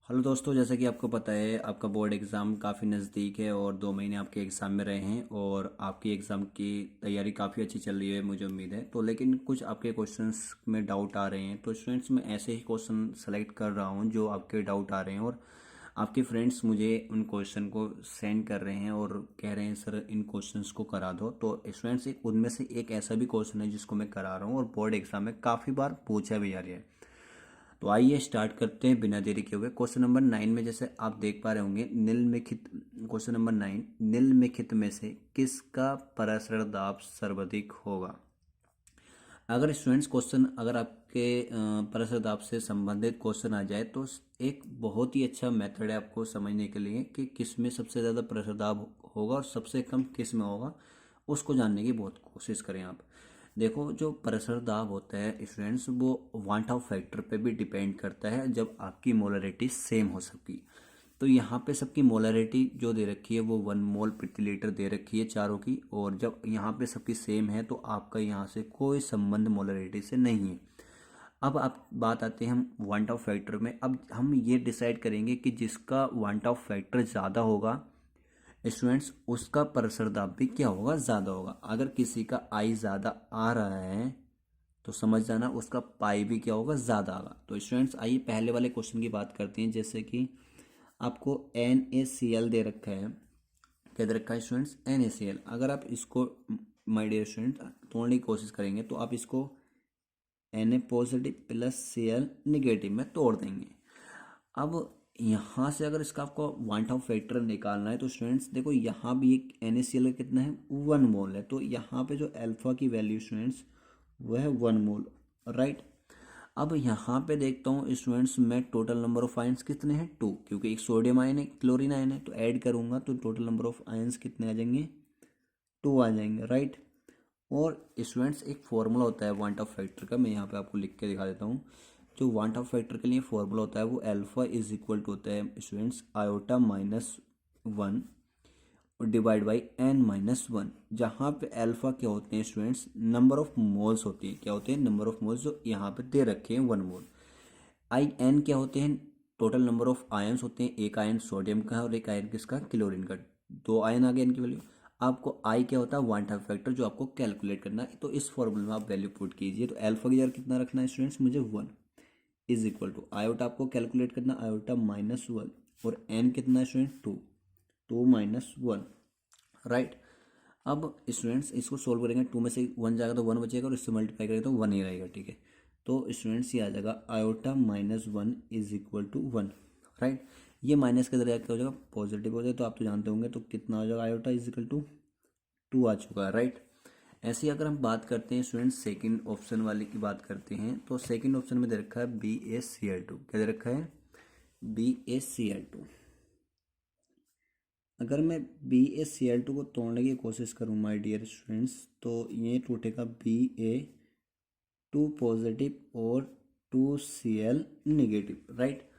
Hello दोस्तों, जैसा कि आपको पता है आपका बोर्ड एग्ज़ाम काफ़ी नज़दीक है और 2 महीने आपके एग्ज़ाम में रहे हैं और आपकी एग्ज़ाम की तैयारी काफ़ी अच्छी चल रही है, मुझे उम्मीद है। तो लेकिन कुछ आपके क्वेश्चंस में डाउट आ रहे हैं, तो स्टूडेंट्स मैं ऐसे ही क्वेश्चन सेलेक्ट कर रहा हूं जो आपके डाउट आ रहे हैं और आपके फ्रेंड्स मुझे उन क्वेश्चन को सेंड कर रहे हैं और कह रहे हैं सर इन क्वेश्चंस को करा दो। तो स्टूडेंट्स एक उनमें से एक ऐसा भी क्वेश्चन है जिसको मैं करा रहा हूँ और बोर्ड एग्ज़ाम में काफ़ी बार पूछा भी जा रहा है। तो आइए स्टार्ट करते हैं बिना देरी के हुए। क्वेश्चन नंबर 9 में जैसे आप देख पा रहे होंगे, निम्नलिखित क्वेश्चन नंबर 9, निम्नलिखित में से किसका परिसर दाब सर्वाधिक होगा। अगर स्टूडेंट्स क्वेश्चन अगर आपके परिसर दाब से संबंधित क्वेश्चन आ जाए तो एक बहुत ही अच्छा मेथड है आपको समझने के लिए कि किस में सबसे ज़्यादा परिसर दाब होगा और सबसे कम किस में होगा, उसको जानने की बहुत कोशिश करें आप। देखो, जो परिसर दाब होता है स्टूडेंट्स, वो वांट ऑफ फैक्टर पे भी डिपेंड करता है जब आपकी मोलरिटी सेम हो सबकी। तो यहाँ पे सबकी मोलरिटी जो दे रखी है वो 1 मोल प्रति लीटर दे रखी है चारों की, और जब यहाँ पे सबकी सेम है तो आपका यहाँ से कोई संबंध मोलरिटी से नहीं है। अब आप बात आते हैं हम वांट ऑफ फैक्टर में। अब हम ये डिसाइड करेंगे कि जिसका वांट ऑफ फैक्टर ज़्यादा होगा स्टूडेंट्स, उसका परिसर दाब भी क्या होगा, ज़्यादा होगा। अगर किसी का आई ज़्यादा आ रहा है तो समझ जाना उसका पाई भी क्या होगा, ज़्यादा होगा। तो स्टूडेंट्स आइए पहले वाले क्वेश्चन की बात करते हैं। जैसे कि आपको NaCl दे रखा है, क्या दे रखा है स्टूडेंट्स, NaCl। अगर आप इसको माय डियर स्टूडेंट तोड़ने की कोशिश करेंगे तो आप इसको Na positive plus Cl negative में तोड़ देंगे। अब यहाँ से अगर इसका आपको वांट ऑफ फैक्टर निकालना है तो स्टूडेंट्स देखो, यहाँ भी एक NaCl का कितना है, 1 मोल है। तो यहाँ पे जो अल्फा की वैल्यू स्टूडेंट्स वह है 1 मोल, राइट। अब यहाँ पे देखता हूँ स्टूडेंट्स, मैं टोटल नंबर ऑफ आयंस कितने हैं, 2, क्योंकि एक सोडियम आयन है क्लोरीन आयन है, तो ऐड करूँगा तो टोटल नंबर ऑफ आयंस कितने आ जाएंगे, 2 आ जाएंगे, राइट। और स्टूडेंट्स एक फॉर्मूला होता है वांट ऑफ फैक्टर का, मैं यहाँ पे आपको लिख के दिखा देता हूँ। जो वांट ऑफ फैक्टर के लिए फॉर्मूला होता है वो अल्फा इज इक्वल टू होता है students iota minus 1 divide by n-1, जहाँ पे अल्फा क्या होते हैं स्टूडेंट्स, नंबर ऑफ मोल्स होती है। क्या होते हैं, नंबर ऑफ मोल्स जो यहाँ पे दे रखे हैं 1 मोल। आई एन क्या होते हैं, टोटल नंबर ऑफ आयंस होते हैं। एक आयन सोडियम का है और एक आयन किसका, क्लोरीन का। 2 आयन आ गए इनकी वैल्यू। आपको आई क्या होता है, वांट ऑफ फैक्टर, जो आपको कैलकुलेट करना है। तो इस फॉर्मूले में आप वैल्यू पुट कीजिए। तो अल्फा की जगह कितना रखना है स्टूडेंट्स, मुझे 1 इज इक्वल टू आयोटा आपको कैलकुलेट करना, आयोटा -1, और एन कितना है स्टूडेंट, 2, 2 - 1, राइट। अब स्टूडेंट्स इसको सोल्व करेंगे, 2 में से 1 जाएगा तो 1 बचेगा और इससे मल्टीप्लाई करेंगे तो 1 ही रहेगा, ठीक है। तो स्टूडेंट्स ये आ जाएगा iota -1 is equal to 1, right. ये माइनस के जरिए क्या हो जाएगा, पॉजिटिव हो जाएगा। तो आप तो जानते होंगे, तो कितना हो जाएगा, आयोटा इज इक्वल टू 2 आ चुका है, राइट। ऐसे ही अगर हम बात करते हैं स्टूडेंट्स सेकंड ऑप्शन वाले की बात करते हैं, तो सेकंड ऑप्शन में दे रखा है BaCl2। क्या दे रखा है, BaCl2। अगर मैं BaCl2 को तोड़ने की कोशिश करूँ माय डियर स्टूडेंट्स, तो ये टूटेगा Ba2 पॉजिटिव और 2Cl निगेटिव, राइट।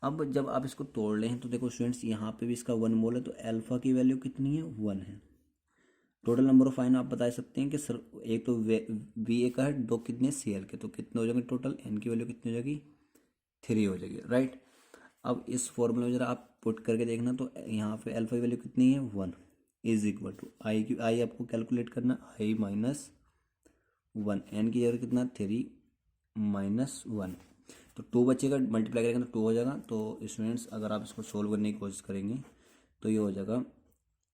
अब जब आप इसको तोड़ लें तो देखो स्टूडेंट्स, यहाँ पे भी इसका 1 मोल है, तो अल्फा की वैल्यू कितनी है, 1 है। टोटल नंबर ऑफ आयन आप बता सकते हैं कि सर एक तो Va का है, 2 कितने Cl के, तो कितने हो जाएंगे टोटल, n की वैल्यू कितनी हो जाएगी, 3 हो जाएगी, राइट। अब इस फॉर्मूले में जरा आप पुट करके देखना, तो यहाँ पे अल्फा की वैल्यू कितनी है, 1 इज इक्वल टू आई की, आई आपको कैलकुलेट करना, I-1, एन की जगह कितना, 3 - 1, तो 2 बचेगा, मल्टीप्लाई करेंगे तो 2 हो जाएगा। तो स्टूडेंट्स अगर आप इसको सोल्व करने की कोशिश करेंगे तो ये हो जाएगा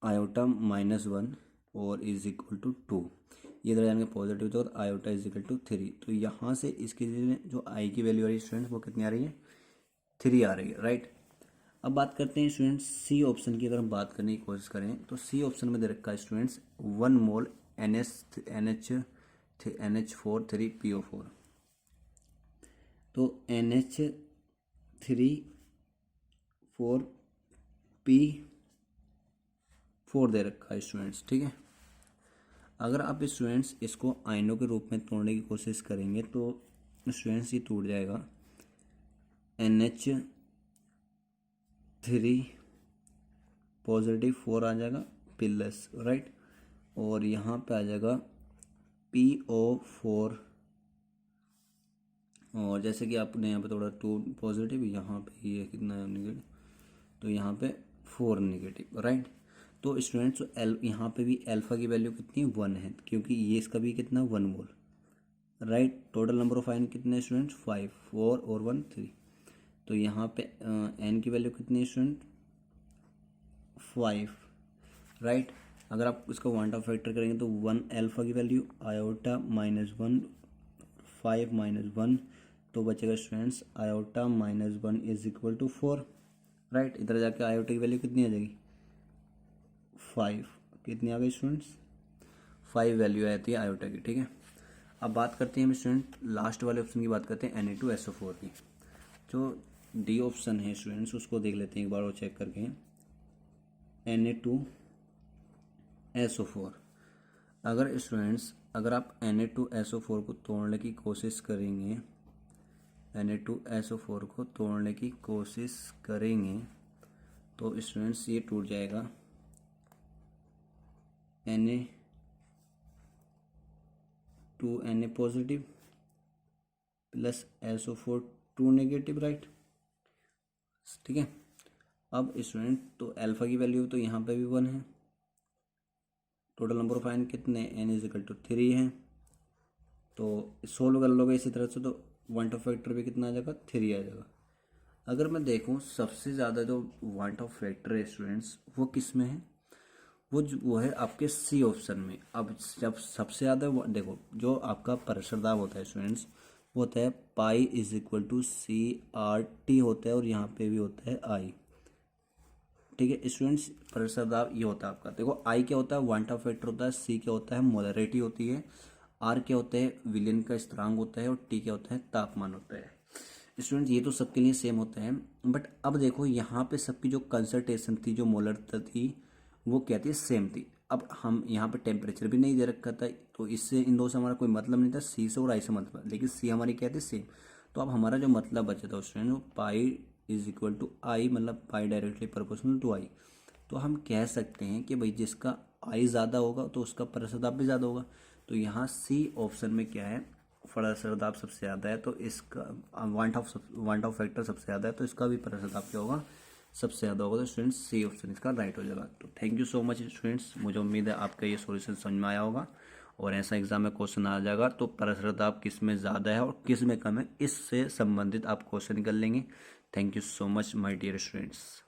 आयोटा -1 और इज इक्वल टू 2, ये इधर जाएंगे पॉजिटिव, तो आयोटा इज इक्वल टू 3। तो यहाँ से इसकी जो आई की वैल्यू आ रही है स्टूडेंट्स, वो कितनी आ रही है, 3 आ रही है, राइट। अब बात करते हैं स्टूडेंट्स सी ऑप्शन की। अगर हम बात करने की कोशिश करें तो सी ऑप्शन में दे रखा है स्टूडेंट्स 1 मोल NH4 3PO4। तो NH3 4P4 दे रखा है स्टूडेंट्स, ठीक है। अगर आप स्टूडेंट्स इसको आयनों के रूप में तोड़ने की कोशिश करेंगे तो स्टूडेंट्स ये टूट जाएगा, NH3 पॉजिटिव 4 आ जाएगा प्लस, राइट। और यहाँ पे आ जाएगा PO4 और जैसे कि आपने यहाँ पे थोड़ा 2 पॉजिटिव, यहाँ पे ये कितना है नेगेटिव, तो यहाँ पे 4 नेगेटिव, राइट। तो स्टूडेंट्स एल यहाँ पे भी अल्फा की वैल्यू कितनी है 1 है, क्योंकि ये इसका भी कितना 1 mole, right. Total number of ion कितने स्टूडेंट्स 5, 4 और 1 3। तो यहाँ पे एन की वैल्यू कितनी है स्टूडेंट 5, राइट। अगर आप इसको क्वांटम फैक्टर करेंगे तो 1 अल्फा की वैल्यू आयोटा -1, 5 -1, तो बचेगा students iota -1 is equal to 4, right. इधर जाके आयोटा की वैल्यू कितनी आ जाएगी 5, कितनी आ गई स्टूडेंट्स 5 वैल्यू आती है आयोटा की, ठीक है। अब बात करते हैं हम स्टूडेंट लास्ट वाले ऑप्शन की, बात करते हैं Na2SO4 की। जो डी ऑप्शन है स्टूडेंट्स उसको देख लेते हैं एक बार और चेक करके। Na2SO4, अगर स्टूडेंट्स अगर आप Na2SO4 को तोड़ने की कोशिश करेंगे, Na2SO4 को तोड़ने की कोशिश करेंगे तो स्टूडेंट्स ये टूट जाएगा Na2Na positive plus SO4 2 negative, right, ठीक है। अब स्टूडेंट तो अल्फा की वैल्यू तो यहाँ पे भी 1 है, टोटल नंबर ऑफ आयन कितने n इज इक्वल टू 3 है, तो सोल्व कर लोगे इसी तरह से तो क्वांटम फैक्टर भी कितना आ जाएगा 3 आ जाएगा। अगर मैं देखूँ सबसे ज़्यादा जो क्वांटम फैक्टर है स्टूडेंट्स वो किस में है, वो है आपके सी ऑप्शन में। अब जब सबसे ज़्यादा देखो जो आपका प्रेशर दाब होता है स्टूडेंट्स वो होता है pi is equal to CRT होता है, और यहाँ पे भी होता है आई, ठीक है स्टूडेंट्स। प्रेशर दाब ये होता है आपका, देखो आई क्या होता है क्वांटम फैक्टर होता है, सी क्या होता है मोलरिटी होती है, आर क्या होता है विलियन का स्थिरांक होता है, और टी क्या होता है तापमान होता है। स्टूडेंट्स ये तो सबके लिए सेम होता है, बट अब देखो यहाँ पे सबकी जो कंसंट्रेशन थी जो मोलरता थी वो क्या थी सेम थी। अब हम यहाँ पे टेम्परेचर भी नहीं दे रखा था, तो इससे इन दो से हमारा कोई मतलब नहीं था, सी से और आई से मतलब, लेकिन सी हमारी क्या थी सेम। तो अब हमारा जो मतलब बचा था स्टूडेंट वो पाई इज इक्वल टू आई, मतलब पाई डायरेक्टली प्रोपोर्शनल टू आई। तो हम कह सकते हैं कि भाई जिसका आई ज़्यादा होगा तो उसका प्रेशर दाब भी ज़्यादा होगा। तो यहाँ सी ऑप्शन में क्या है प्रेशर दाब सबसे ज़्यादा है, तो इसका वांट ऑफ फैक्टर सबसे ज़्यादा है, तो इसका भी प्रेशर दाब क्या होगा सबसे ज़्यादा होगा। तो स्टूडेंट्स सी ऑप्शन इसका राइट हो जाएगा। तो thank you so much students, मुझे उम्मीद है आपका ये सॉल्यूशन समझ में आया होगा, और ऐसा एग्जाम में क्वेश्चन आ जाएगा तो प्रेशर दाब किस में ज़्यादा है और किस में कम है इससे संबंधित आप क्वेश्चन कर लेंगे। Thank you so much my dear students.